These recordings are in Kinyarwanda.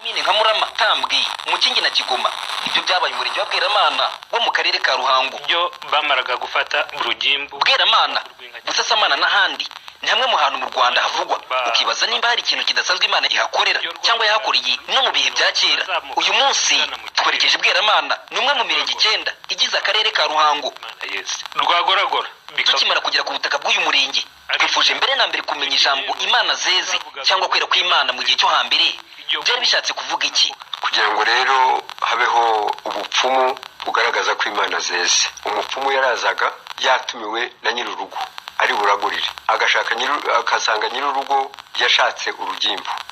Mine nka Murama, Tambwe, Mukingi na Kigoma. Ibyo byabaye umurenge wa Bweramana wo mu karere ka Ruhango. Byo bamaraga gufata urugimbu. Bweramana, Busasamana n'ahandi ni hamwe mu hantu mu Rwanda havugwa. Ukibaza nimba hari ikintu kidasanzwe Imana ihakorera cyangwa yahakoreye no mu bihe bya kera. Uyu munsi twerekeje Bweramana, ni umwe mu mirenge 9 igize akarere ka Ruhango. Rwagoragora. Tukimara kugera ku butaka bw'uyu murenge, twifuje mbere na mbere kumenya ijambo Imana zeze cyangwa kwera kw'Imana mu gihe cyo hambere. Byari bishatse kuvuga iki? Kugira ngo rero habeho ubupfumu bugaragaza ko Imana zeze. Umupfumu yarazaga yatumiwe na nyir'urugo ari buragurire, agashaka akasanga nyir'urugo yashatse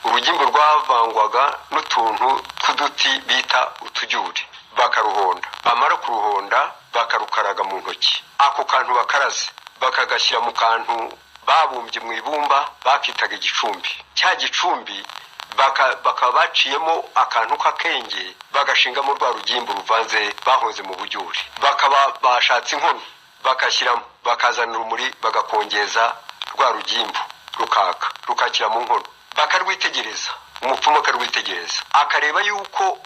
urugimbu rwavangwaga n'utuntu tw'uduti bita utujyuri, bakaruhonda, bamara kuruhonda bakarukaraga mu ntoki. Ako kantu bakaraze bakagashyira mu kantu babumbye mu ibumba bakitaga igicumbi. Cya gicumbi bakaba baciyemo akantu k'akenge bagashingamo rwa rugimbu ruvanze bahoze mu bujyuri. Bakaba bashatse inkono bakashyiramo, bakazana urumuri bagakongeza rwa rugimbu rukakira mu nkono, bakarwitegereza. Umupfumu akarwitegereza akareba yuko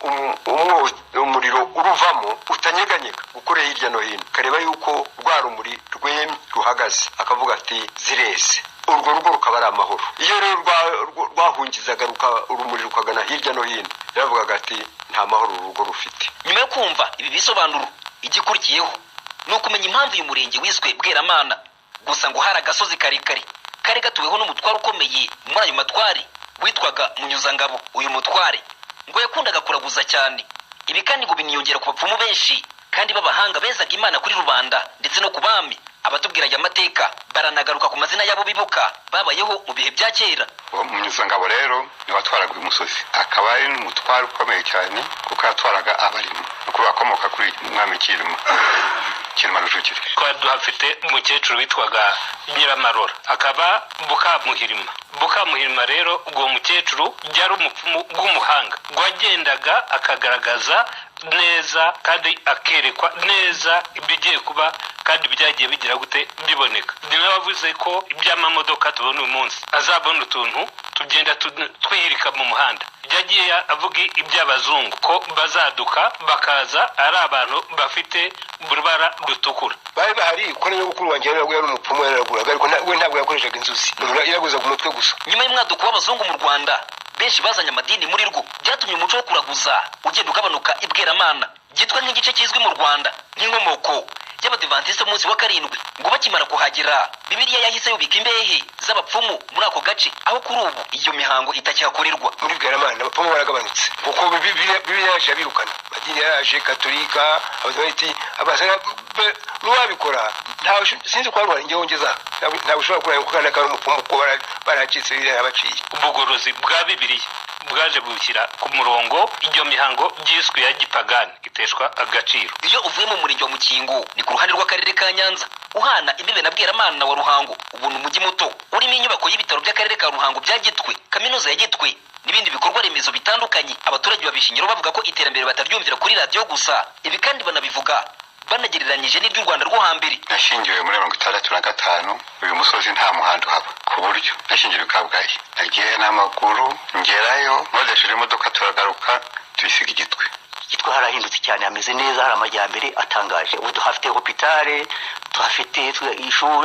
umuriro uruvamo utanyeganyega ukore hirya no hino, akareba yuko rwa rumuri rwemye ruhagaze, akavuga ati zirese. Urwo rugo rukaba ari amahoro. Iyo rero rwahungizaga urumuri rukagana hirya no hino, yaravugaga ati nta mahoro urugo rufite. Nyuma yo kumva ibi bisobanuro, igikurikiyeho ni ukumenya impamvu uyu murenge wiswe Bweramana. Gusa ngo hari agasozi karekare kari gatuweho n'umutware ukomeye muri ayo matwari witwaga Munyuzangabo. Uyu mutware ngo yakundaga kuraguza cyane. Ibi kandi ngo biniyongera ku bapfumu benshi kandi b'abahanga bezaga Imana kuri rubanda ndetse no ku bami. Abatubwira aya mateka baranagaruka ku mazina yabo bibuka babayeho mu bihe bya kera. Munyuzangabo rero ni watwaraga uyu musozi, akaba ari n'umutware ukomeye cyane kuko yatwaraga abarimo kuko bakomoka kuri Mwami Kirima Rujugiro. Twari duhafite umukecuru witwaga Nyiramarora, akaba Bukamuhirima rero ubwo mukecuru byari umupfumu bw'umuhanga, gwagendaga akagaragaza neza kandi akerekwa neza ibigiye kuba kandi byagiye bigira gute biboneka. Niwe wavuze ko iby'amamodoka tubona uyu munsi azabona utuntu tugenda twihirika mu muhanda. Yagiye avuga iby'abazungu ko bazaduka bakaza ari abantu bafite urubara rutukura. Bari bahari ko niyo gukuru wanjye yari umupfumu yaraguraga, ariko we ntabwo yakoreshaga inzuzi, yaraguza ku mutwe gusa. Nyuma y'umwaduko w'abazungu mu Rwanda, benshi bazanye amadini muri rwo, byatumye umuco wo kuraguza ugenda ugabanuka i Bweramana. Gitwa nk'igice kizwi mu Rwanda nk'inkomoko y'Abadiventiste munsi wa 7. Ngo bakimara kuhagera, Bibiliya yahise yubika imbehe z'abapfumu muri ako gace, aho kuri ubu iyo mihango itakihakorerwa. Muri Bweramana abapfumu baragabanutse kuko Bibiliya yaje abirukana. Madini yaje Katolika, Abadiventiste, abasana n'uwabikora ntawe sinzi ko ari njye wongeza, ntawe ushobora kuranga kukana ka umupfumu ko baracitse Bibiliya yabaciye. Ubugorozi bwa Bibiliya bwaje gushyira ku murongo iyo mihango byiswe ya gipagani iteshwa agaciro. Iyo uvuye mu murenge wa Mukingo ni ku ruhande rw'akarere ka Nyanza, uhana imbibe na Bweramana wa Ruhango, ubuntu umujyi muto urimo inyubako y'ibitaro by'akarere ka Ruhango bya Gitwe, kaminuza ya Gitwe n'ibindi bikorwa remezo bitandukanye. Abaturage babishingiro bavuga ko iterambere bataryumvira kuri radio gusa. Ibi kandi banabivuga banagereranyije n'iby'u Rwanda rwo hambere. Nashingiwe muri 1965, uyu musozi nta muhanda haba, ku buryo nashingiwe Kabgayi. Nagiye n'amaguru ngerayo, nkodesheje imodoka turagaruka tuyisiga Igitwe. Igitwe harahindutse cyane, hameze neza, hari amajyambere atangaje. Ubu duhafite hopitale, tuhafite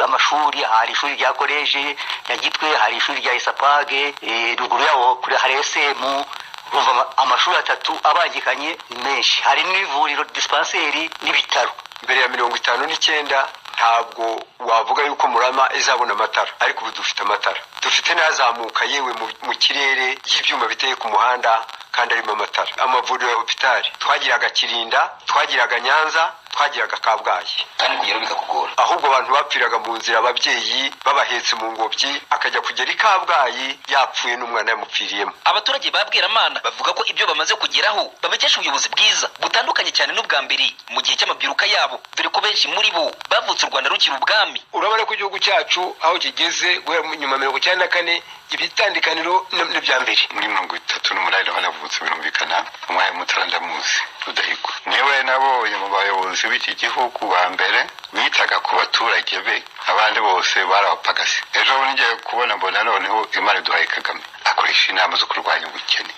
amashuri, hari ishuri rya koleje ya Gitwe, hari ishuri rya Isapage, ruguru yaho kuri hari SM. Urumva amashuri 3 abangikanye ni menshi. Hari n'ivuriro dispenseri n'ibitaro. Mbere ya 59 ntabwo wavuga yuko Murama izabona amatara, ariko ubu dufite amatara. Dufite nazamuka yewe mu kirere y'ibyuma biteye ku muhanda kandi arimo amatara. Amavuriro ya hopitali twagiraga Kirinda, twagiraga Nyanza, twagiraga Kabgayi, kandi kugera bikakugora. Ahubwo abantu bapfiraga mu nzira, ababyeyi babahetse mu ngobyi, akajya kugera i Kabgayi yapfuye n'umwana yamupfiriyemo. Abaturage ba Bweramana bavuga ko ibyo bamaze kugeraho babikesha ubuyobozi bwiza butandukanye cyane n'ubwa mbere mu gihe cy'amabyiruka yabo, dore ko benshi muri bo bavutse u Rwanda rukiri ubwami. Urabona ko igihugu cyacu aho kigeze guhera nyuma 1994 ibitandikaniro n'ibya mbere. Muri 1938 hanavutse birumvikana umwaye Mutarandamuzi Rudahigwa. Niwe nabonye mu bayobozi b'iki gihugu ba mbere bitaga ku baturage be, abandi bose barabapagasi. Ejo ngiye kubona mbona noneho Imana duhaye Kagame akoresha inama zo kurwanya ubukene,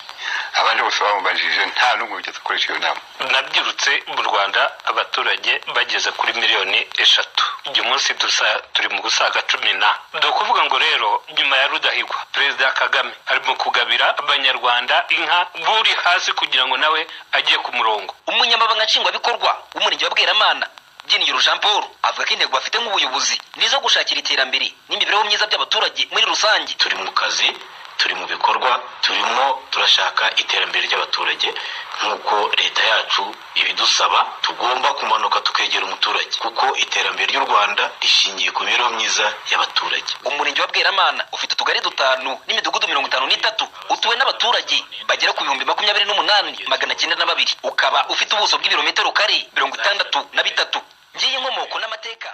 abandi bose bamubajije nta n'umwe wigeze akoresha iyo nama. nabyirutse mu Rwanda abaturage bageze kuri 3 miliyoni. uyu munsi turi mu gusaga 10. Dokuvuga ngo rero nyuma ya Rudahigwa Perezida Kagame arimo kugabira abanyarwanda inka buri hasi kugira ngo nawe agiye ku murongo. Umunyamabanga nshingwabikorwa w'umurenge wa Bweramana Byiniro Jean Paul avuga ko intego bafite nk'ubuyobozi nizo gushakira iterambere n'imibereho myiza by'abaturage muri rusange. Turi mu kazi, turi mu bikorwa, turimo turashaka iterambere ry'abaturage nk'uko leta yacu ibidusaba. Tugomba kumanuka tukegera umuturage kuko iterambere ry'u Rwanda rishingiye ku mibereho myiza y'abaturage. Umurenge wa Bweramana ufite utugari 5 n'imidugudu 53 utuwe n'abaturage bagera ku 28,902, ukaba ufite ubuso bw'ibirometero kare 63. Ngiye inkomoko n'amateka